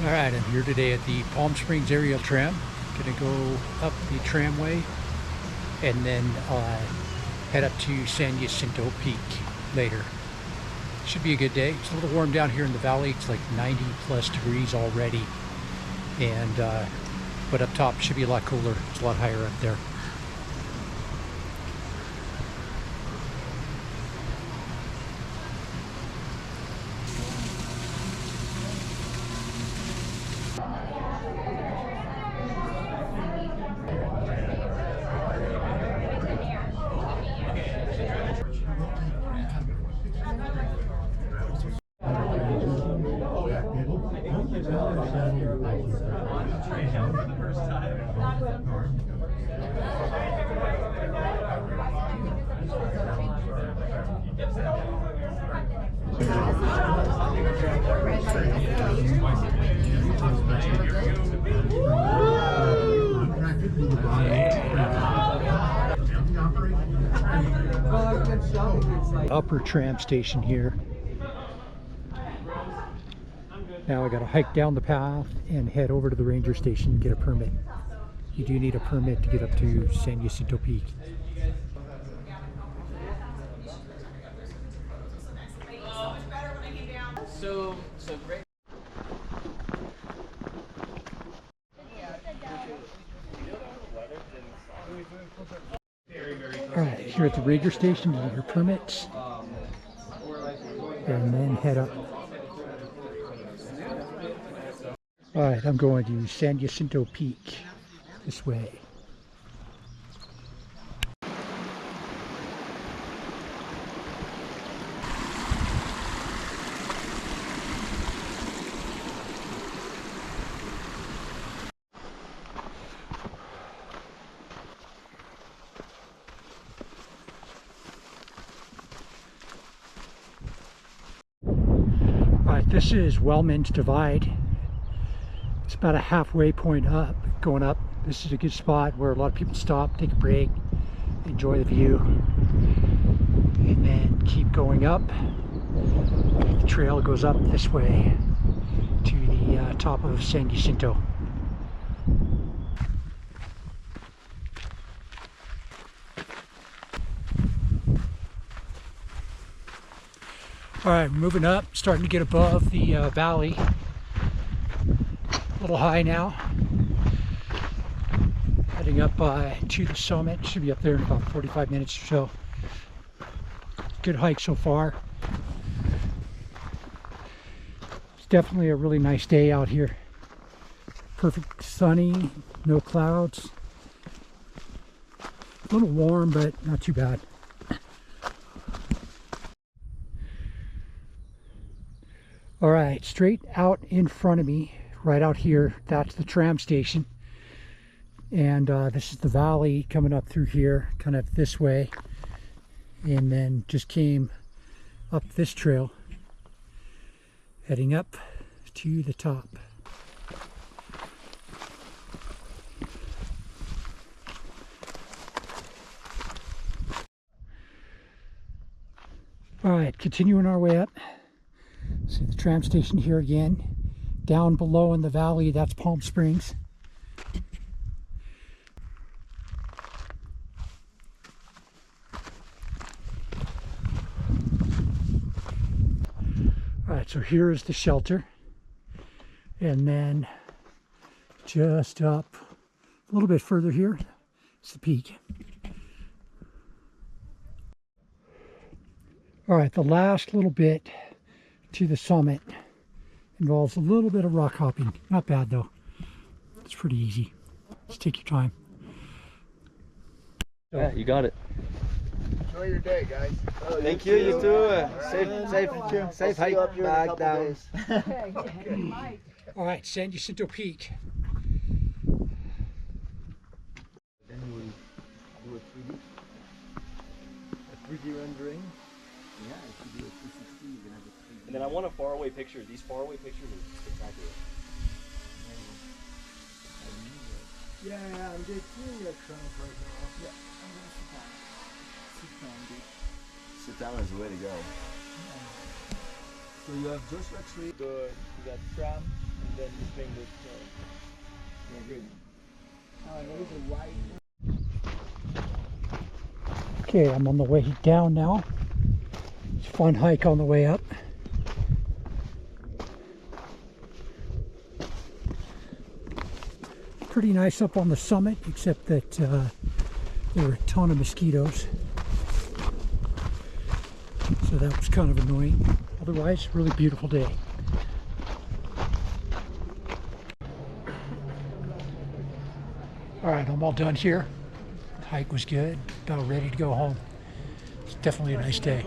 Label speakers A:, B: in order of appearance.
A: Alright, I'm here today at the Palm Springs Aerial Tram. Gonna go up the tramway and then head up to San Jacinto Peak later. Should be a good day. It's a little warm down here in the valley. It's like 90 plus degrees already. And but up top should be a lot cooler. It's a lot higher up there. Upper tram station here. Now I gotta hike down the path and head over to the ranger station and get a permit. You do need a permit to get up to San Jacinto Peak.
B: So great.
A: Alright, here at the ranger station, you get your permits and then head up. Alright, I'm going to San Jacinto Peak this way. Alright, this is Wellman's Divide. It's about a halfway point up, going up. This is a good spot where a lot of people stop, take a break, enjoy the view, and then keep going up. The trail goes up this way to the top of San Jacinto. All right, moving up, starting to get above the valley. A little high now. Heading up to the summit. Should be up there in about 45 minutes or so. Good hike so far. It's definitely a really nice day out here. Perfect sunny, no clouds. A little warm, but not too bad. All right, straight out in front of me, right out here, that's the tram station. And this is the valley coming up through here, kind of this way. And then just came up this trail, heading up to the top. All right, continuing our way up. See the tram station here again. Down below in the valley, that's Palm Springs. All right, so here is the shelter. And then just up a little bit further here, it's the peak. All right, the last little bit to the summit involves a little bit of rock hopping. Not bad though. It's pretty easy. Just take your time.
B: Yeah, you got it.
C: Enjoy your day, guys.
B: Oh, Thank you. You too. Safe hike back down.
A: All right, San Jacinto Peak.
C: Then we will do a 3D rendering. Yeah, if you do a 360, you can have a 3D.
B: And then I want a faraway picture. These faraway pictures are spectacular.
C: Yeah, I'm just doing a crowd right now. Yeah, I'm gonna sit down. Sit down, dude.
D: Sit down is the way to go.
C: So you have Joshua Tree.
B: You got tram,
C: then you bring this. Good. There is a wide.
A: Okay, I'm on the way down now. It's a fun hike on the way up. Pretty nice up on the summit, except that there were a ton of mosquitoes. So that was kind of annoying. Otherwise, really beautiful day. All right, I'm all done here. The hike was good. About ready to go home. It's definitely a nice day.